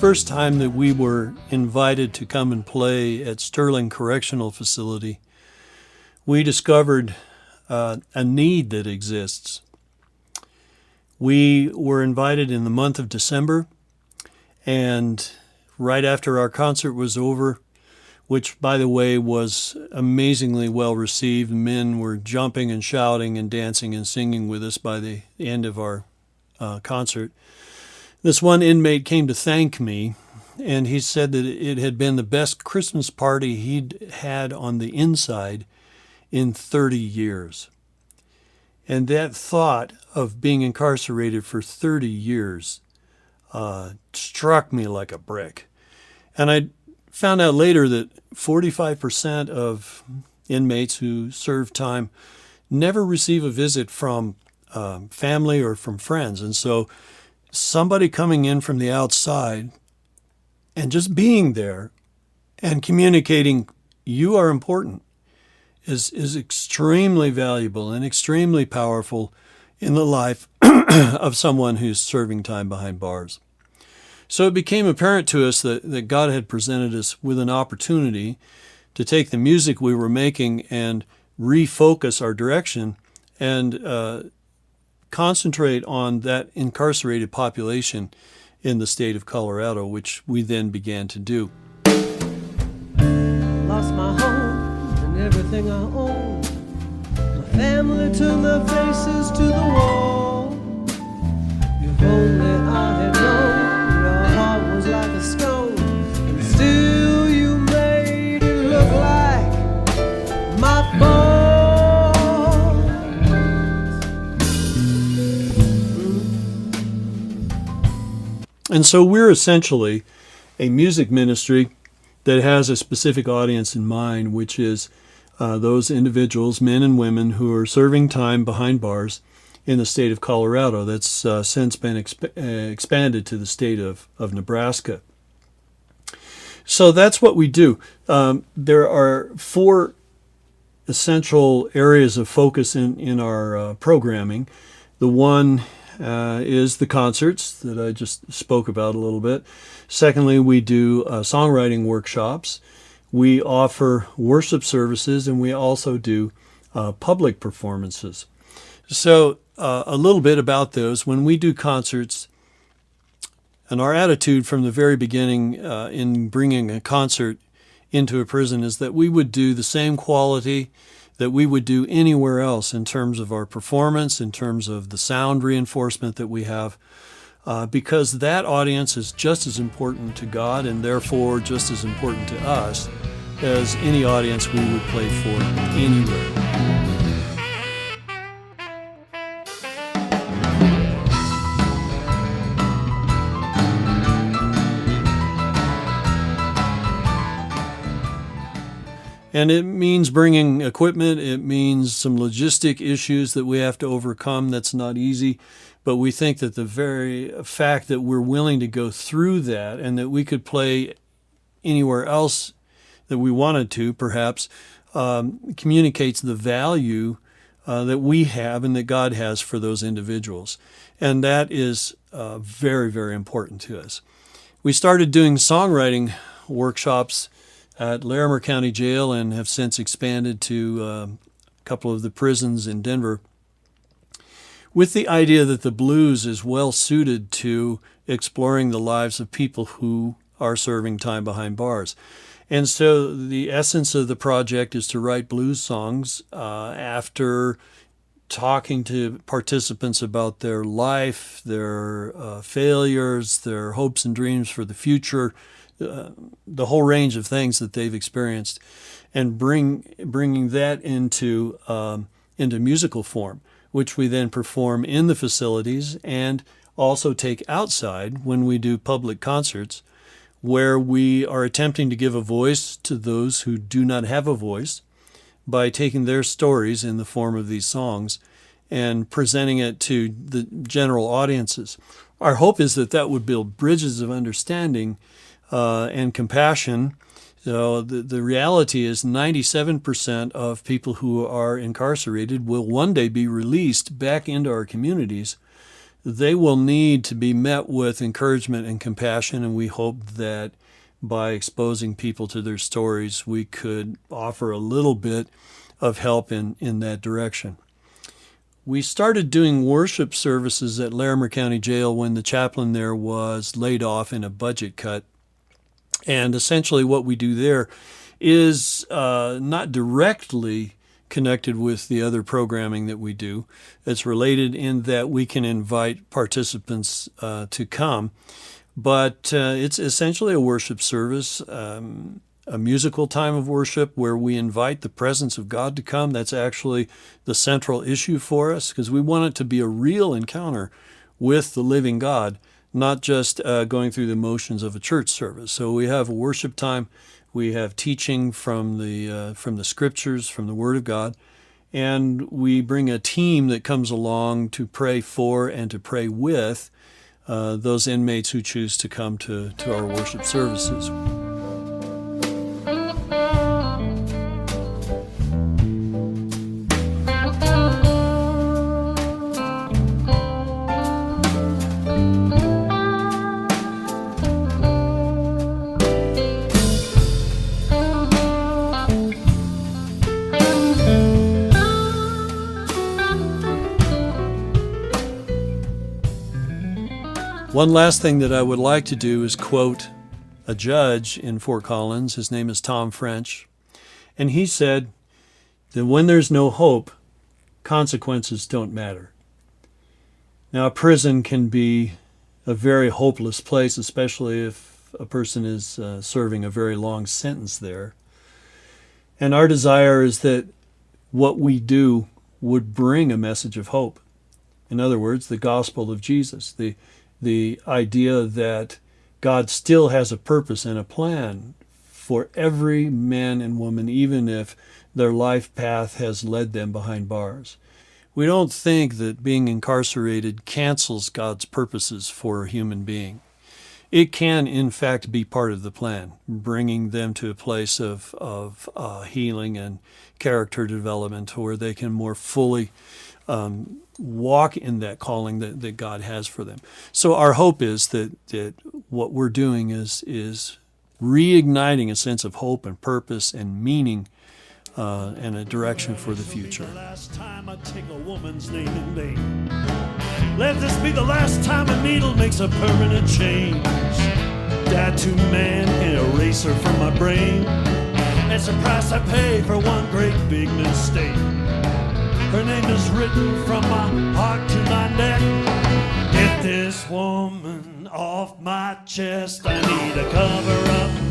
first time that we were invited to come and play at Sterling Correctional Facility, we discovered a need that exists. We were invited in the month of December, and right after our concert was over, which, by the way, was amazingly well received. Men were jumping and shouting and dancing and singing with us by the end of our concert. This one inmate came to thank me, and he said that it had been the best Christmas party he'd had on the inside in 30 years. And that thought of being incarcerated for 30 years struck me like a brick. And I found out later that 45% of inmates who serve time never receive a visit from family or from friends. And so somebody coming in from the outside and just being there and communicating, you are important, is extremely valuable and extremely powerful in the life of someone who's serving time behind bars. So it became apparent to us that God had presented us with an opportunity to take the music we were making and refocus our direction and concentrate on that incarcerated population in the state of Colorado, which we then began to do. Lost my home and everything I own. My family turned their faces to the wall. If only I had known your heart was like a stone, and still you made it look like my fault. And so we're essentially a music ministry that has a specific audience in mind, which is those individuals, men and women, who are serving time behind bars in the state of Colorado. That's since been expanded to the state of Nebraska. So that's what we do. There are four essential areas of focus in our programming. The one is the concerts that I just spoke about a little bit. Secondly, we do songwriting workshops. We offer worship services, and we also do public performances. So a little bit about those. When we do concerts, and our attitude from the very beginning in bringing a concert into a prison is that we would do the same quality that we would do anywhere else in terms of our performance, in terms of the sound reinforcement that we have, because that audience is just as important to God and therefore just as important to us as any audience we would play for anywhere. And it means bringing equipment. It means some logistic issues that we have to overcome. That's not easy. But we think that the very fact that we're willing to go through that and that we could play anywhere else that we wanted to, perhaps, communicates the value that we have and that God has for those individuals. And that is very, very important to us. We started doing songwriting workshops at Larimer County Jail and have since expanded to a couple of the prisons in Denver, with the idea that the blues is well suited to exploring the lives of people who are serving time behind bars. And so the essence of the project is to write blues songs after talking to participants about their life, their failures, their hopes and dreams for the future, the whole range of things that they've experienced, and bringing that into musical form, which we then perform in the facilities and also take outside when we do public concerts, where we are attempting to give a voice to those who do not have a voice by taking their stories in the form of these songs and presenting it to the general audiences. Our hope is that that would build bridges of understanding and compassion. So the reality is 97% of people who are incarcerated will one day be released back into our communities. they will need to be met with encouragement and compassion, and we hope that by exposing people to their stories, we could offer a little bit of help in that direction. We started doing worship services at Larimer County Jail when the chaplain there was laid off in a budget cut. And essentially what we do there is not directly connected with the other programming that we do. It's related in that we can invite participants to come, but it's essentially a worship service, a musical time of worship where we invite the presence of God to come. That's actually the central issue for us, because we want it to be a real encounter with the living God, not just going through the motions of a church service. So we have a worship time, we have teaching from the scriptures, from the Word of God, and we bring a team that comes along to pray for and to pray with those inmates who choose to come to our worship services. One last thing that I would like to do is quote a judge in Fort Collins. His name is Tom French. And he said that when there's no hope, consequences don't matter. Now, a prison can be a very hopeless place, especially if a person is serving a very long sentence there. And our desire is that what we do would bring a message of hope. In other words, the gospel of Jesus, the idea that God still has a purpose and a plan for every man and woman, even if their life path has led them behind bars. We don't think that being incarcerated cancels God's purposes for a human being. It can, in fact, be part of the plan, bringing them to a place of healing and character development where they can more fully walk in that calling that God has for them. So our hope is that what we're doing is reigniting a sense of hope and purpose and meaning and a direction for the future. Last time I take a woman's name in vain. Let this be the last time a needle makes a permanent change. Tattoo man can erase her from my brain. It's the price I pay for one great big mistake. Her name is written from my heart to my neck. Get this woman off my chest. I need a cover up.